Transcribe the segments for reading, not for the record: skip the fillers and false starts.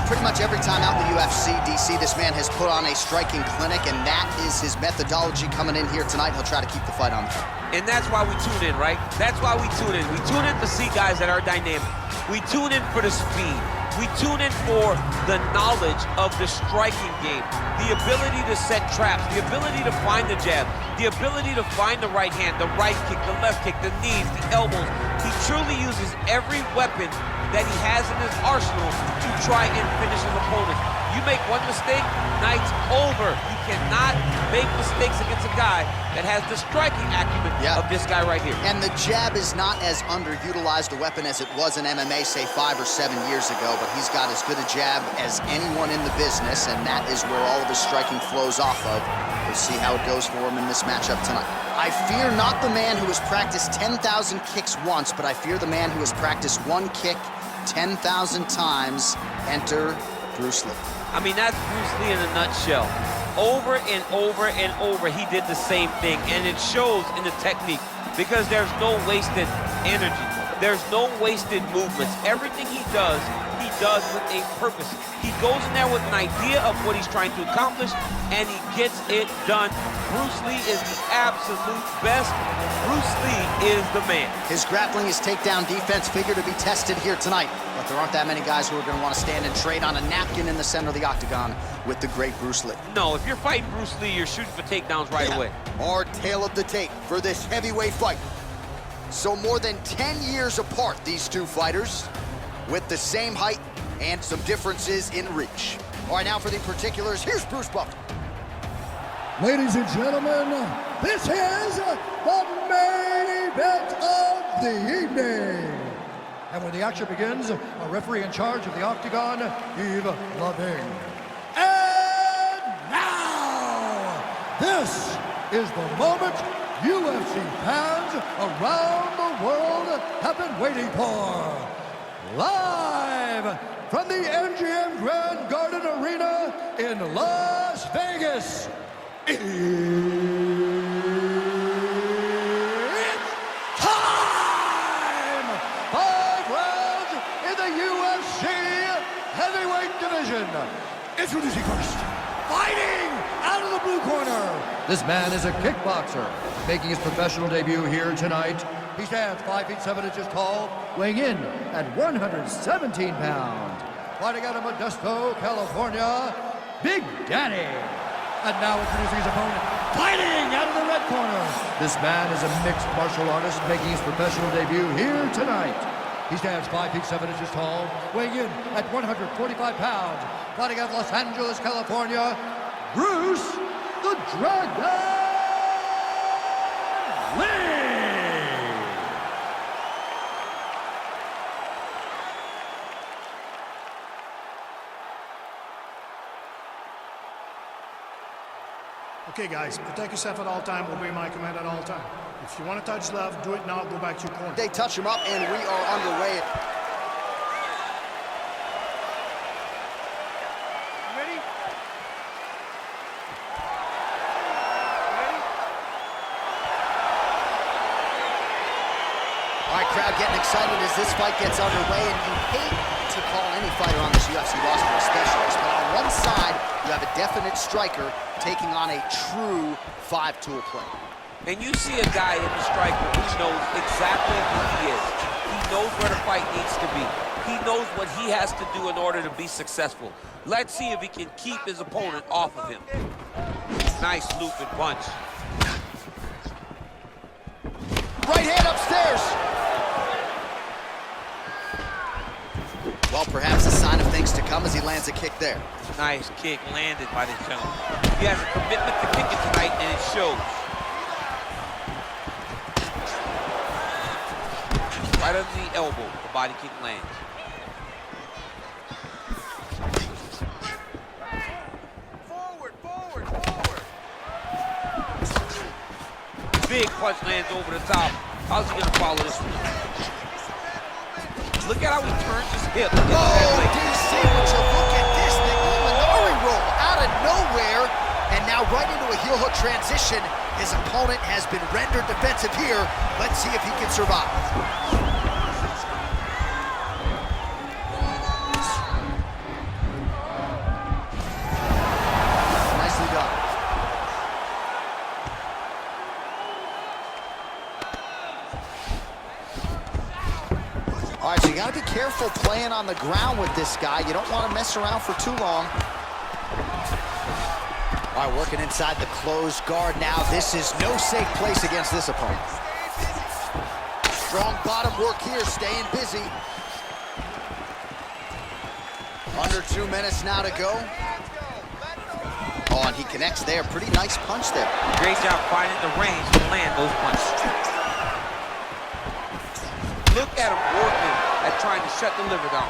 pretty much every time out in the UFC, DC, this man has put on a striking clinic, and that is his methodology coming in here tonight. He'll try to keep the fight on the field. And that's why we tune in, right? That's why we tune in. We tune in to see guys that are dynamic. We tune in for the speed. We tune in for the knowledge of the striking game, the ability to set traps, the ability to find the jab, the ability to find the right hand, the right kick, the left kick, the knees, the elbows. He truly uses every weapon that he has in his arsenal to try and finish his opponent. You make one mistake, night's over. You cannot make mistakes against a guy that has the striking acumen of this guy right here. And the jab is not as underutilized a weapon as it was in MMA, say 5 or 7 years ago, but he's got as good a jab as anyone in the business, and that is where all of his striking flows off of. We'll see how it goes for him in this matchup tonight. I fear not the man who has practiced 10,000 kicks once, but I fear the man who has practiced one kick 10,000 times. Enter Bruce Lee. I mean, that's Bruce Lee in a nutshell. Over and over and over, he did the same thing, and it shows in the technique because there's no wasted energy. There's no wasted movements. Everything he does with a purpose. He goes in there with an idea of what he's trying to accomplish, and he gets it done. Bruce Lee is the absolute best. Bruce Lee is the man. His grappling, his takedown defense figure to be tested here tonight, but there aren't that many guys who are going to want to stand and trade on a napkin in the center of the octagon with the great Bruce Lee. No, if you're fighting Bruce Lee, you're shooting for takedowns right away. Our tale of the tape for this heavyweight fight. So more than 10 years apart, these two fighters, with the same height and some differences in reach. All right, now for the particulars, here's Bruce Buffer. Ladies and gentlemen, this is the main event of the evening. And when the action begins, a referee in charge of the octagon, Yves Lavigne. And now, this is the moment UFC fans around the world have been waiting for. Live from the MGM Grand Garden Arena in Las Vegas, it's time! 5 rounds in the UFC heavyweight division. Introducing first, fighting out of the blue corner. This man is a kickboxer, making his professional debut here tonight. He stands 5 feet 7 inches tall, weighing in at 117 pounds. Fighting out of Modesto, California, Big Daddy. And now introducing his opponent, fighting out of the red corner. This man is a mixed martial artist making his professional debut here tonight. He stands 5 feet 7 inches tall, weighing in at 145 pounds. Fighting out of Los Angeles, California, Bruce the Dragon Lee. Okay, guys, protect yourself at all time, obey my command at all time. If you want to touch left, do it now, go back to your corner. They touch him up, and we are underway. Ready? All right, crowd getting excited as this fight gets underway, and you hate to call any fighter on this UFC roster a specialist, but on one side, you have a definite striker taking on a true 5-tool player. And you see a guy in the striker who knows exactly who he is. He knows where the fight needs to be. He knows what he has to do in order to be successful. Let's see if he can keep his opponent off of him. Nice looping punch. Right hand upstairs. Well, perhaps a sign of things to come as he lands a kick there. Nice kick landed by this gentleman. He has a commitment to kicking tonight, and it shows. Right under the elbow, the body kick lands. Forward, forward, forward. Big punch lands over the top. How's he gonna follow this one? Look at how he turns his hip. Oh, DC, would you look at this thing? Minari roll out of nowhere. And now right into a heel hook transition. His opponent has been rendered defensive here. Let's see if he can survive. All right, so you got to be careful playing on the ground with this guy. You don't want to mess around for too long. All right, working inside the closed guard now. This is no safe place against this opponent. Strong bottom work here, staying busy. Under 2 minutes now to go. Oh, and he connects there. Pretty nice punch there. Great job finding the range to land those punches. Look at him working at trying to shut the liver down.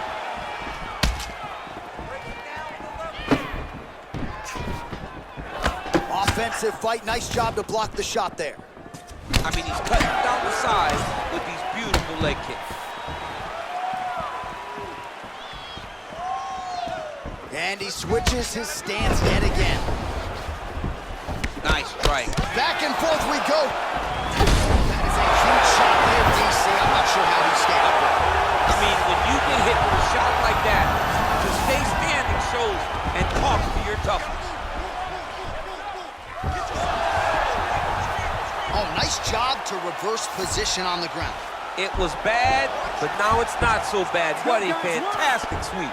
Offensive fight. Nice job to block the shot there. I mean, he's cutting down the sides with these beautiful leg kicks. And he switches his stance yet again. Nice strike. Back and forth we go. That is a huge shot there, DC. I'm not sure how he stayed up with it. I mean, when you get hit with a shot like that, to stay standing shows and talks to your toughness. Oh, nice job to reverse position on the ground. It was bad, but now it's not so bad. What a fantastic sweep.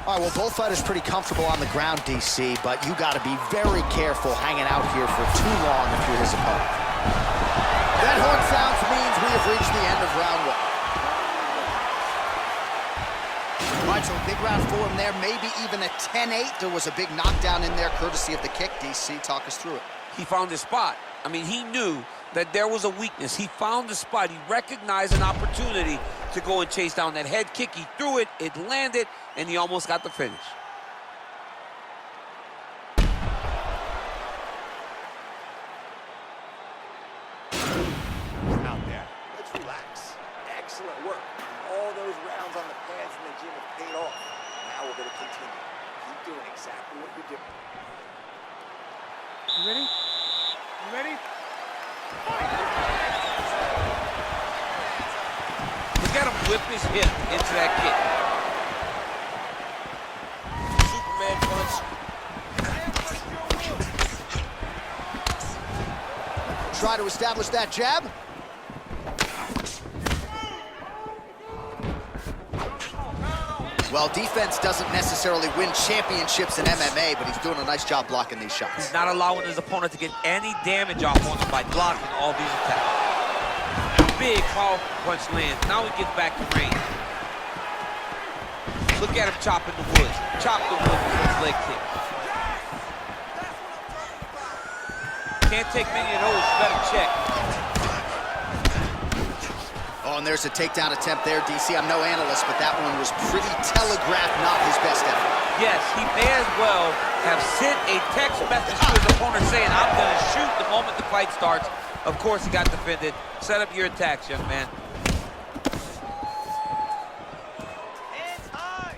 All right, well, both fighters pretty comfortable on the ground, DC, but you got to be very careful hanging out here for too long if you're his opponent. That horn sounds means we have reached the end of round 1. All right, so a big round for him there, maybe even a 10-8. There was a big knockdown in there, courtesy of the kick. DC, talk us through it. He found his spot. I mean, he knew that there was a weakness. He found the spot. He recognized an opportunity to go and chase down that head kick. He threw it, it landed, and he almost got the finish. Out there. Let's relax. Excellent work. All those rounds on the pads in the gym have paid off. Now we're going to continue. Keep doing exactly what you're doing. You ready? You ready? Look at him whip his hip into that kick. Superman punch. Try to establish that jab. Well, defense doesn't necessarily win championships in MMA, but he's doing a nice job blocking these shots. He's not allowing his opponent to get any damage off on him by blocking all these attacks. Big, powerful punch lands. Now he gets back to range. Look at him chopping the wood. Chop the wood with his leg kick. Can't take many of those. Better check. Oh, and there's a takedown attempt there, DC. I'm no analyst, but that one was pretty telegraphed, not his best effort. Yes, he may as well have sent a text message to his opponent saying, I'm going to shoot the moment the fight starts. Of course, he got defended. Set up your attacks, young man. Hands high.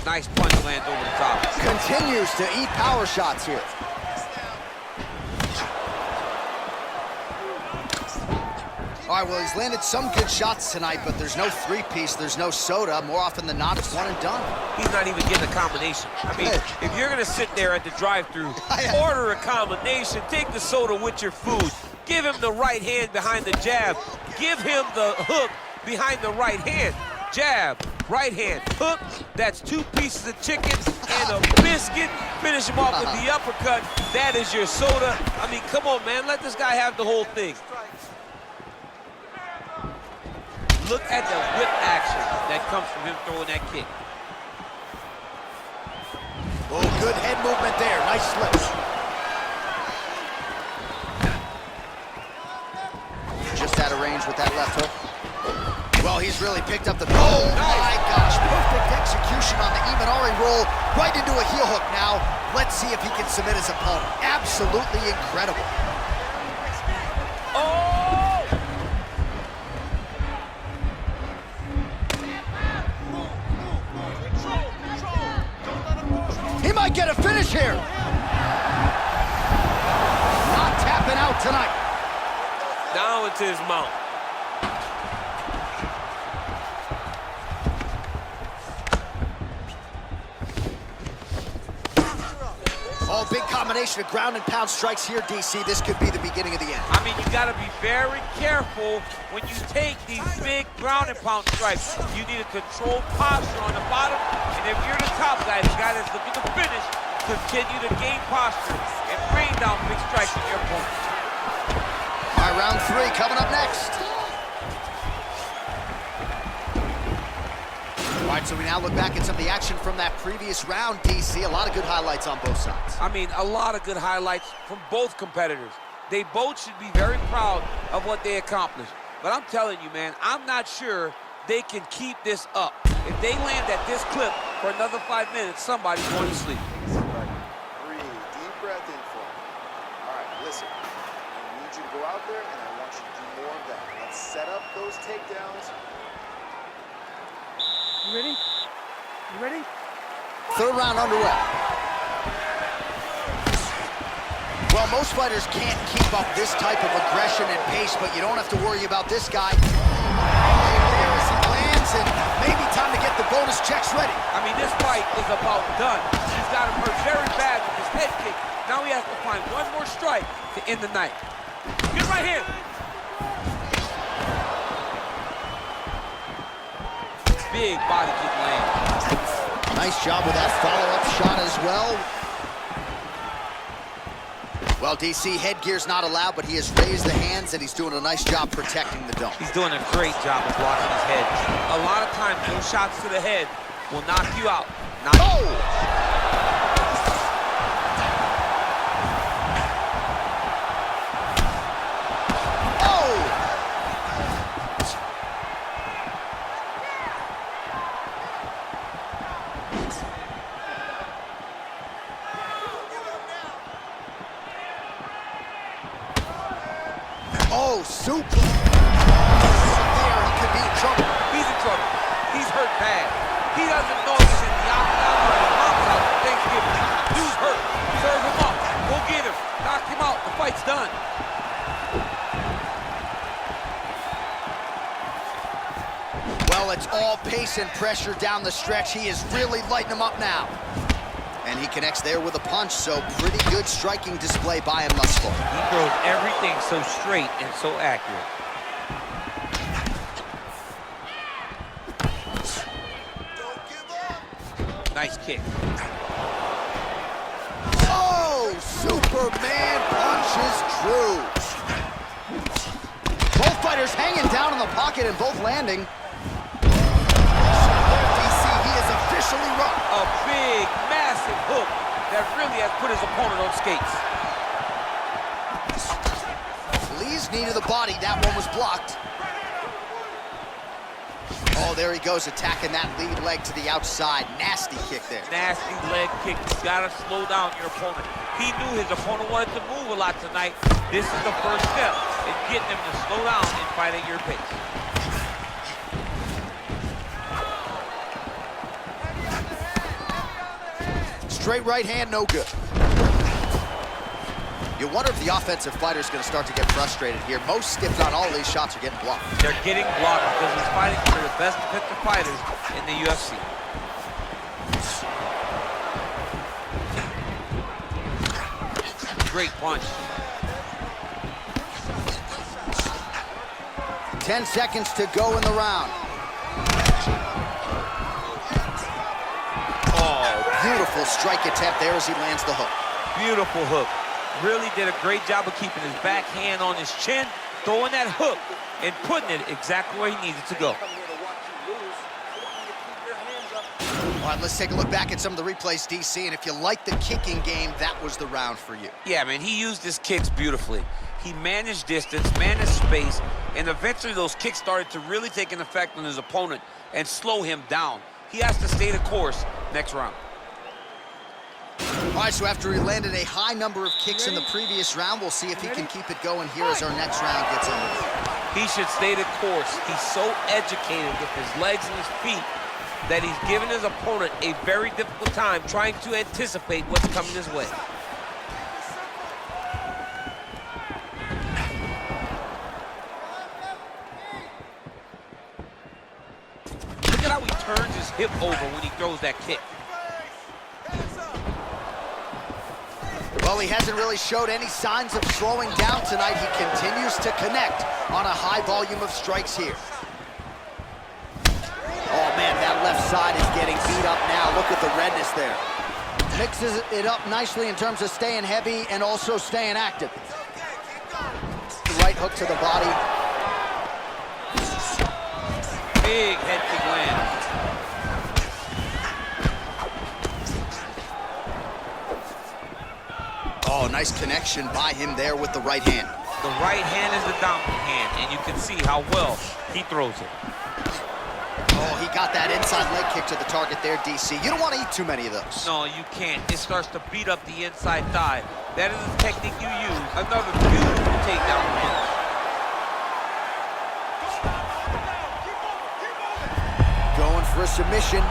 Nice punch lands over the top. Continues to eat power shots here. All right, well, he's landed some good shots tonight, but there's no three-piece, there's no soda. More often than not, it's one and done. He's not even getting a combination. I mean, if you're going to sit there at the drive-thru, order a combination, take the soda with your food, give him the right hand behind the jab, give him the hook behind the right hand. Jab, right hand, hook, that's 2 pieces of chicken and a biscuit. Finish him off with the uppercut. That is your soda. I mean, come on, man, let this guy have the whole thing. Look at the whip action that comes from him throwing that kick. Oh, good head movement there. Nice slips. Just out of range with that left hook. Well, he's really picked up the... Oh, my gosh. Perfect execution on the Imanari roll. Right into a heel hook now. Let's see if he can submit his opponent. Absolutely incredible. Oh! He might get a finish here. Not tapping out tonight. Down into his mount. Oh, big combination of ground and pound strikes here, DC. This could be the beginning of the end. I mean, you got to be very careful when you take these big ground and pound strikes. You need a controlled posture on the bottom, and if you're the top guy, the guy that's looking to finish, continue to gain posture and rain down big strikes on your opponent. All right, round 3 coming up next. All right, so we now look back at some of the action from that previous round, DC. A lot of good highlights on both sides. I mean, a lot of good highlights from both competitors. They both should be very proud of what they accomplished. But I'm telling you, man, I'm not sure they can keep this up. If they land at this clip for another 5 minutes, somebody's going to sleep. Breathe, deep breath in for me. All right, listen. I need you to go out there, and I want you to do more of that. Let's set up those takedowns. You ready? You ready? 3rd round underway. Well, most fighters can't keep up this type of aggression and pace, but you don't have to worry about this guy. There as he lands, and maybe time to get the bonus checks ready. I mean, this fight is about done. He's got him hurt very bad with his head kick. Now he has to find one more strike to end the night. Get right here. Big body kick land. Nice job with that follow-up shot as well. Well, DC, headgear's not allowed, but he has raised the hands, and he's doing a nice job protecting the dome. He's doing a great job of blocking his head. A lot of times, those shots to the head will knock you out. Oh, super. There, he could be in trouble. He's in trouble. He's hurt bad. He doesn't know he's in the out or the mom's house for Thanksgiving. Dude's hurt. Serve him up. Go get him. Knock him out. The fight's done. Well, it's all pace and pressure down the stretch. He is really lighting him up now. And he connects there with a punch, so pretty good striking display by him thus far. He throws everything so straight and so accurate. Don't give up. Nice kick. Oh, Superman punch is true. Both fighters hanging down in the pocket and both landing. DC, he is officially rocked. A big, massive hook that really has put his opponent on skates. Lee's knee to the body. That one was blocked. Oh, there he goes, attacking that lead leg to the outside. Nasty kick there. Nasty leg kick. You gotta slow down your opponent. He knew his opponent wanted to move a lot tonight. This is the first step in getting him to slow down and fight at your pace. Straight right hand, no good. You wonder if the offensive fighter is going to start to get frustrated here. Most, if not all, of these shots are getting blocked. They're getting blocked because he's fighting for the best defensive fighters in the UFC. Great punch. 10 seconds to go in the round. Beautiful strike attempt there as he lands the hook. Beautiful hook. Really did a great job of keeping his back hand on his chin, throwing that hook, and putting it exactly where he needed to go. All right, let's take a look back at some of the replays, DC, and if you like the kicking game, that was the round for you. Yeah, man, he used his kicks beautifully. He managed distance, managed space, and eventually those kicks started to really take an effect on his opponent and slow him down. He has to stay the course next round. All right, so after he landed a high number of kicks in the previous round, we'll see if he can keep it going here as our next round gets underway. He should stay the course. He's so educated with his legs and his feet that he's given his opponent a very difficult time trying to anticipate what's coming his way. Look at how he turns his hip over when he throws that kick. Well, he hasn't really showed any signs of slowing down tonight. He continues to connect on a high volume of strikes here. Oh, man, that left side is getting beat up now. Look at the redness there. Mixes it up nicely in terms of staying heavy and also staying active. Right hook to the body. Big head kick lands. Oh, nice connection by him there with the right hand. The right hand is the dominant hand, and you can see how well he throws it. Oh, he got that inside leg kick to the target there, DC. You don't want to eat too many of those. No, you can't. It starts to beat up the inside thigh. That is the technique you use. Another beautiful takedown punch. Going for a submission.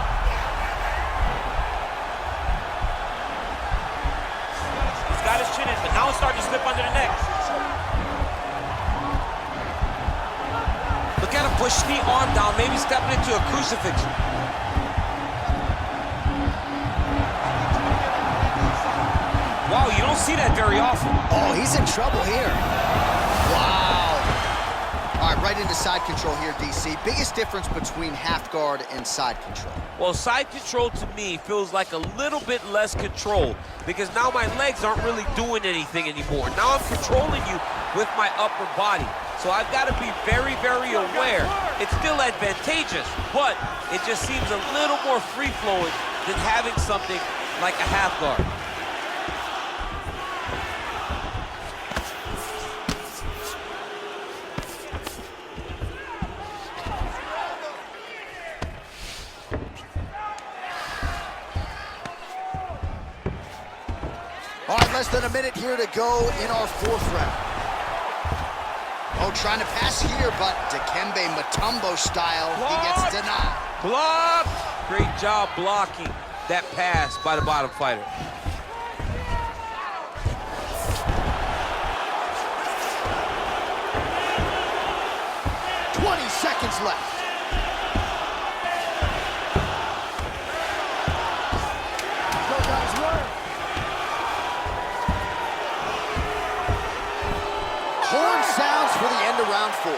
He's got his chin in, but now it's starting to slip under the neck. Look at him push the arm down, maybe stepping into a crucifixion. Wow, you don't see that very often. Oh, he's in trouble here. Wow. All right, right into side control here, DC. Biggest difference between half guard and side control? Well, side control to me feels like a little bit less control because now my legs aren't really doing anything anymore. Now I'm controlling you with my upper body. So I've got to be very, very aware. It's still advantageous, but it just seems a little more free-flowing than having something like a half guard. All right, less than a minute here to go in our fourth round. Oh, trying to pass here, but Dikembe Mutombo style, he gets denied. Blocked! Great job blocking that pass by the bottom fighter. 20 seconds left. Go, guys, work. Horn sounds for the end of round 4. All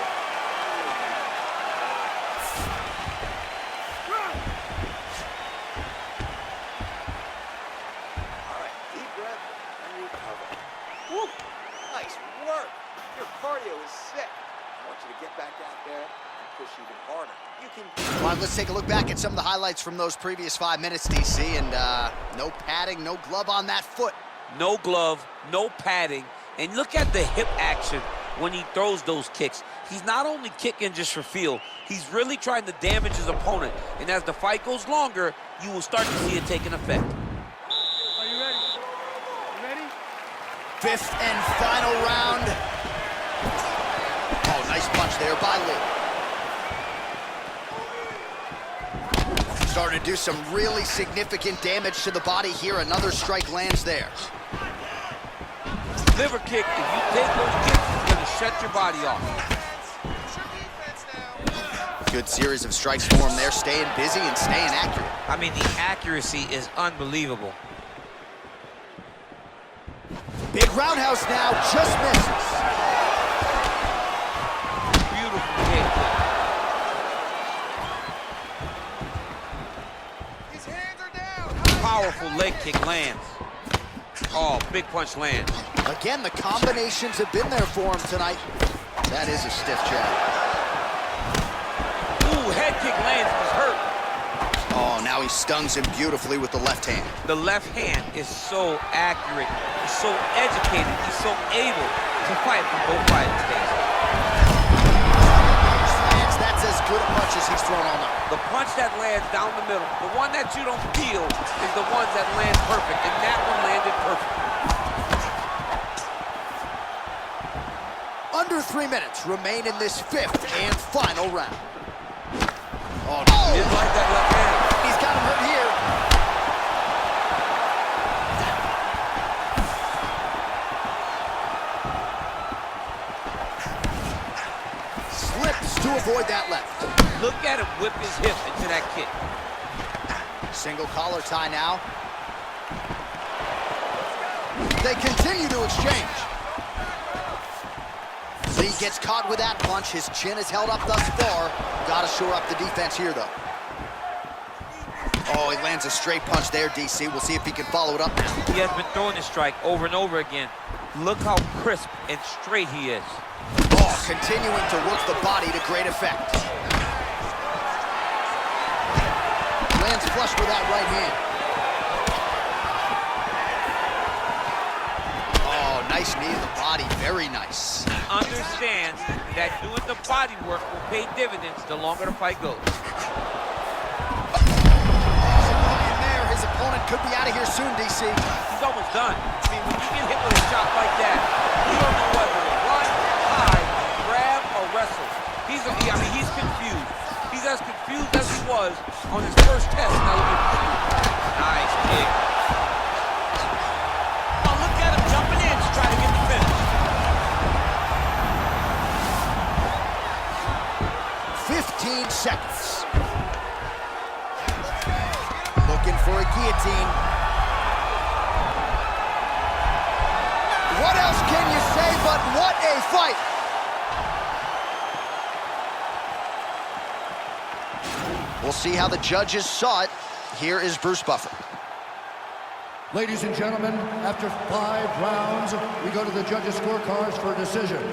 right, deep breath and recover. Woo! Nice work. Your cardio is sick. I want you to get back out there and push even harder. You can... All right, let's take a look back at some of the highlights from those previous 5 minutes, DC, and no padding, no glove on that foot. No glove, no padding, and look at the hip action when he throws those kicks. He's not only kicking just for feel, he's really trying to damage his opponent, and as the fight goes longer, you will start to see it taking effect. Are you ready? You ready? 5th and final round. Oh, nice punch there by Lee. Starting to do some really significant damage to the body here. Another strike lands there. Liver kick, if you take those kicks, it's going to shut your body off. Good series of strikes for him there, staying busy and staying accurate. I mean, the accuracy is unbelievable. Big roundhouse now, just misses. Beautiful kick. His hands are down. Powerful leg kick lands. Oh, big punch lands. Again, the combinations have been there for him tonight. That is a stiff jab. Ooh, head kick lands, was hurt. Oh, now he stuns him beautifully with the left hand. The left hand is so accurate. He's so educated. He's so able to fight from both fighters' days. That's as good a punch as he's thrown all night. The punch that lands down the middle, the one that you don't feel, is the ones that land perfect, and that one landed perfect. Under 3 minutes remain in this 5th and final round. Oh, Didn't like that left hand. He's got him hurt here. Slips to avoid that left. Look at him whip his hip into that kick. Single collar tie now. They continue to exchange. Lee gets caught with that punch. His chin is held up thus far. Gotta shore up the defense here, though. Oh, he lands a straight punch there, DC. We'll see if he can follow it up now. He has been throwing this strike over and over again. Look how crisp and straight he is. Oh, continuing to work the body to great effect. Lands flush with that right hand. Oh, nice knee to the body. Very nice. He understands that doing the body work will pay dividends the longer the fight goes. His opponent could be out of here soon, DC. He's almost done. I mean, when you get hit with a shot like that, you don't know whether to run, hide, grab, or wrestle. He's confused. He's as confused as he was on his first test. Now look at him. Nice kick. Oh, look at him jumping in to try to get the finish. 15 seconds. Looking for a guillotine. What else can you say but what a fight? We'll see how the judges saw it. Here is Bruce Buffer. Ladies and gentlemen, after 5 rounds, we go to the judges' scorecards for a decision.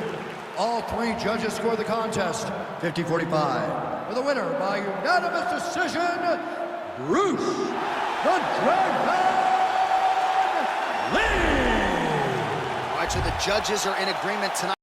All 3 judges score the contest 50-45. For the winner by unanimous decision, Bruce the Dragon Lee! All right, so the judges are in agreement tonight.